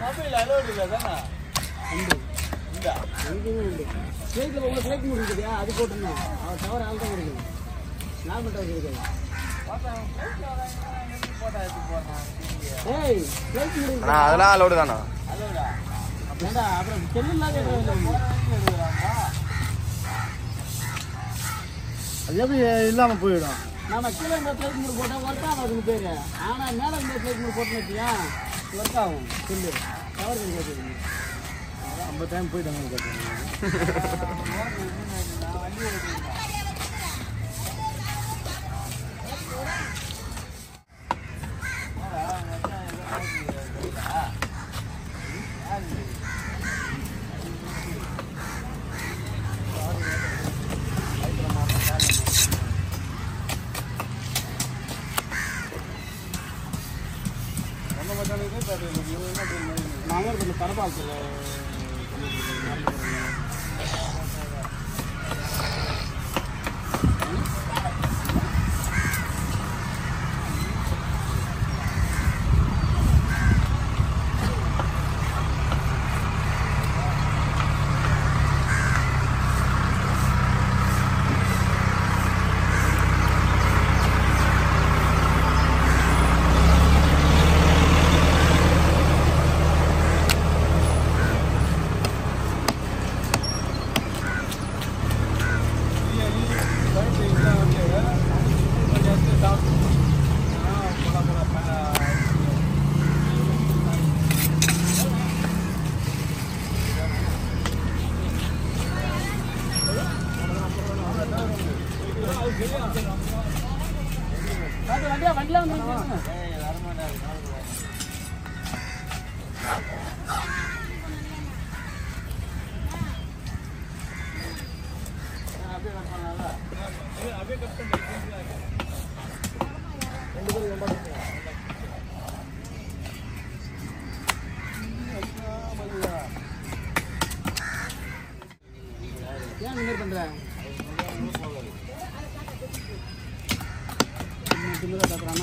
Mobile allowed இல்லை தானே உங்களுக்கு ஃப்ளைட் மூடி இருக்குதியா அது போட்டுருந்தோம் அவர் டவர் ஆள் தான் இருக்குது நார்மல் டவர் இருக்குது ஏய் ஃப்ளைட் மூடி அதெல்லாம் அலோடு தானா அலோடா ஏண்டா அப்புறம் செல்லுலாம் அது எப்படி இல்லாமல் போயிடும் நம்ம கீழே இந்த ஃப்ளைட் மூடி போட்டால் ஒர்க் ஆகும் அதுக்கு பேர் ஆனால் மேலே இந்த ஃப்ளைட் மூடி போட்டுன்னு வச்சியா ஒர்க் ஆகும் சொல்லு டவர் கிடைக்காது 50 டைம் போயிட்டாங்க நாங்கள் கொஞ்சம் பரவாயில்ல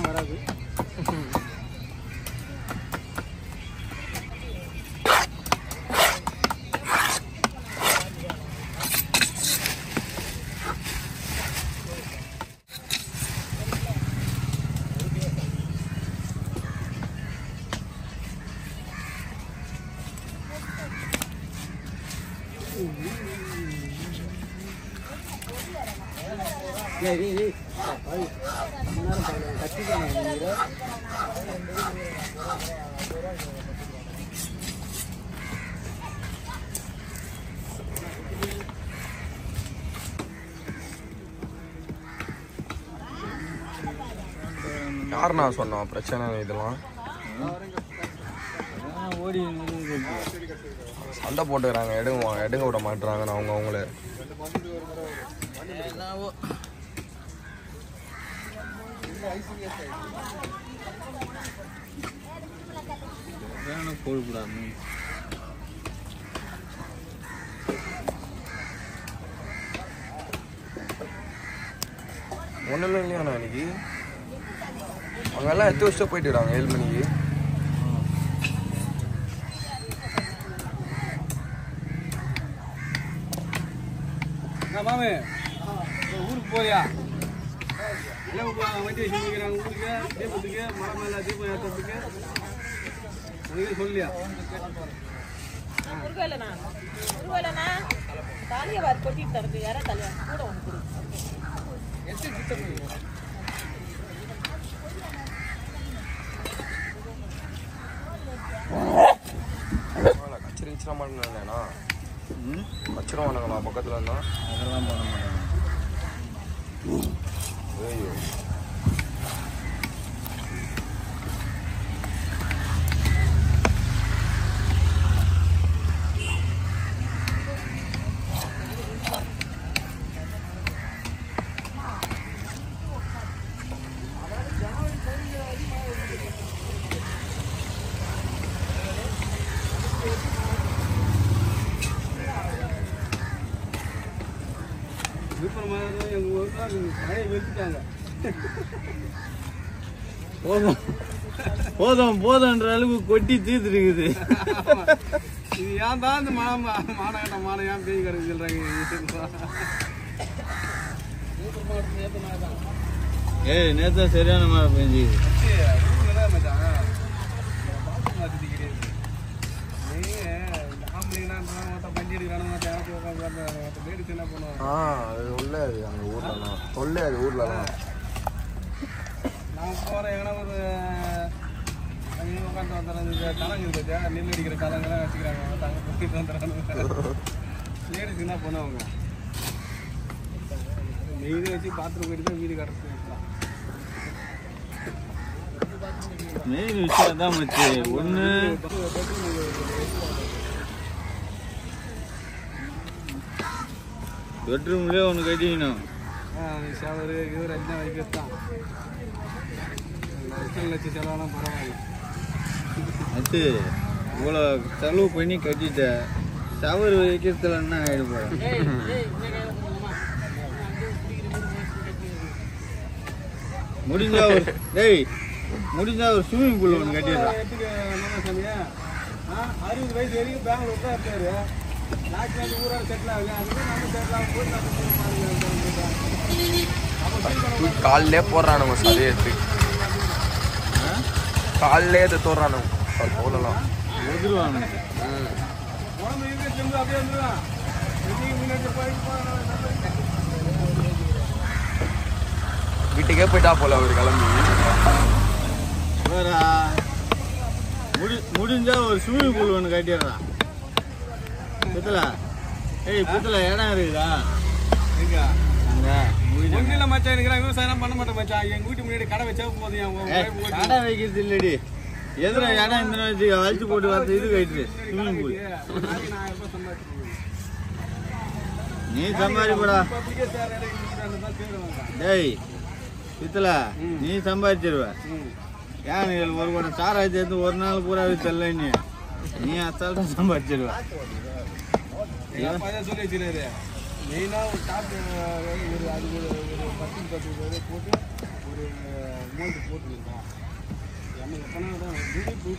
வராது யாருண்ணா சொன்னோம் பிரச்சனை இதெல்லாம் ஓடி சண்டை போட்டுக்கிறாங்க எடுங்க விட மாட்டுறாங்கன்னு அவங்களே போடக்கூடாது ஒன்றும் இல்லையாண்ணா இன்னைக்கு அவங்க எல்லாம் எடுத்து வச்சுட்டு போயிட்டுறாங்க 7 மணிக்கு மாமே ஊருக்கு போறியா இல்லை வண்டி வச்சுக்கிறாங்க ஊருக்கு தீபத்துக்கு மலை மேலே தீபம் ஏற்றுறதுக்கு அதுக்கு சொல்லியா கொட்டிட்டு தரது யாரா தலையா கூட ஒன்று கச்சிரிச்சுனா பண்ணலண்ணா வச்சிருவானுங்களா பக்கத்தில் இருந்தால் அதெல்லாம் பண்ண மாட்டாங்க ஐயோ மழையை வெளுத்துட்டாங்க. போதும் போதும் போதுன்ற அளவுக்கு கொட்டி தீர்த்துருக்குது. இது ஏன் தான் இந்த மானகட்ட மானம் ஏன் பேய் கிடக்கு சொல்றாங்க. ஏய் நேற்று சரியான மழை பெஞ்சு உள்ளது அங்க ஊர்லாம் தொல்லையாது ஊர்லாம். நான் போறேன் எங்கன்னா ஒரு உட்காந்து வந்துடுறேன். கலங்க இருக்குது நெல் அடிக்கிற கலங்கெல்லாம் வச்சுக்கிறாங்க. அங்கே குத்திட்டு வந்துடுறாங்க. லேடிஸ் என்ன பண்ணுவாங்க மெயினாக வச்சு பாத்ரூம் போயிட்டு தான் வீடு கட்டுறது. மெயின் விஷயம் தான் மச்சு. ஒன்று பெட்ரூம்லேயே ஒன்று கட்டிக்கணும். ஷவரு இவர் எல்லாம் வைக்கிறது தான். லட்சம் செலவெல்லாம் பரவாயில்ல. அது இவ்வளோ செலவு பண்ணி கட்டிட்ட ஷவர் வைக்கிறதுல என்ன ஆகிடுப்போம். முடிஞ்சா ஒரு முடிஞ்சா ஒரு ஸ்விம்மிங் பூல் ஒன்று கட்டிடுறா. 60 வயசு வரைக்கும் பெங்களூர் தான் இருக்காரு. நாட்டு ஊராக செட்டில் ஆகல. அதுக்கு நம்ம செட்டில் ஆகும் போது நம்ம காலிலே போடுறானுங்க சதையத்து. காலிலே இதை தோறானுங்க போடலாம் எதிர்வாங்க. உடம்பு இருக்க திரும்ப அப்படியே வந்துடுவான். வீட்டுக்கே போயிட்டா போல ஒரு கிளம்பி. முடிஞ்சா ஒரு ஸ்விம்மிங் பூல் ஒன்று கட்டிடுறான். புத்தல புத்தல இடம் இருக்குதா? ஒன்றில் மச்சான் இருக்கிறான். விவசாயம் பண்ண மாட்டேன் மச்சான். எங்கள் வீட்டு முன்னாடி கடை வச்சா போதும். கடை வைக்கிறது இல்லடி. எதிர இடம் இந்த வச்சு போட்டு வரது இது கயிற்று ஸ்விம்மிங் பூல். நீ சம்பாதிப்படா. டேய் பித்தல நீ சம்பாதிச்சிருவ. ஏன் ஒரு கூட சாராயத்தை எடுத்து ஒரு நாள் பூரா தெரியல. நீ அசால்ட்டா சம்பாதிச்சிருவ. சொல்லி வச்சுருவாரு. மெயினாக ஒரு டாப் ஒரு அது ஒரு 10 போட்டு ஒரு அமௌண்ட்டு போட்டுருக்கோம். எப்போனா தான்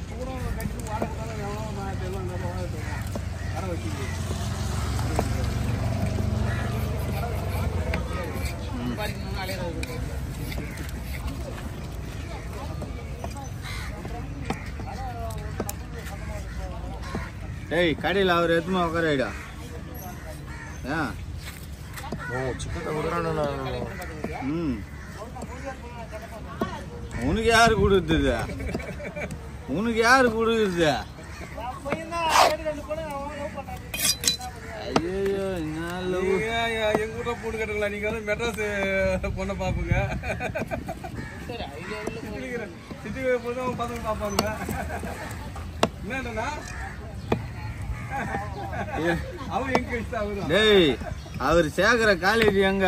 கூட கட்டி வாடகை எவ்வளோ எல்லாம் கடை வச்சு டேய் கடையில் அவர் எதுமா உட்காரா? உனக்கு யாரு கொடுக்குது? உனக்கு யாரு கொடுக்குது? ஐயோ எங்க கூட பொண்ணு கட்டுங்களா? நீங்க வந்து மெட்ராஸ் பொண்ணை பாப்புங்க. சிட்டி பொண்ணு பசங்க பாப்பாங்க. என்னடா அவன் எங்க அவரு? டேய் அவர் சேர்க்கிற காலேஜ் எங்க?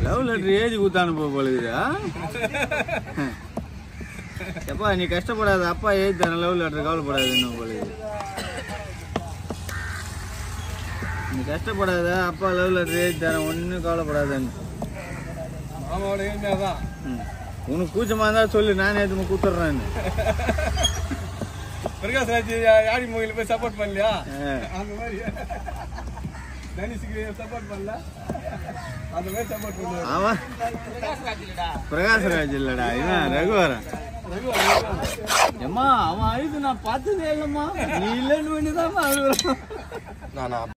லவ் லெட்டர் ஏஜி குத்தானு போலுக்குதா? எப்பா நீ கஷ்டப்படாத. அப்பா ஏஜி தானே லவ் லெட்டர் கவலைப்படாது. என்ன போலுக்குது? நீ கஷ்டப்படாத. அப்பா லவ் லெட்டர் ஏஜி தரேன் ஒன்றும் கவலைப்படாதன்னு. மாமாவோட ஏழ்மையாதான். உனக்கு கூச்சமா இருந்தா சொல்லு, நானே எதுவும் கூத்துறேன்னு. பிரகாஷ் ராஜ் யாடி மூவில போய் சப்போர்ட் பண்ணலையா? அந்த மாதிரி தனுஷுக்கு சப்போர்ட் பண்ணல. அந்த மாதிரி சப்போர்ட் பண்ணுவாரு. ஆமா பிரகாஷ் ராஜ் இல்லடா, இவன் ரகுவரன். ஏம்மா அவன் அழுது நான் பார்த்ததே இல்லம்மா. நீ இல்லைன்னு வேண்டியதாம்மா அழுகுறான்.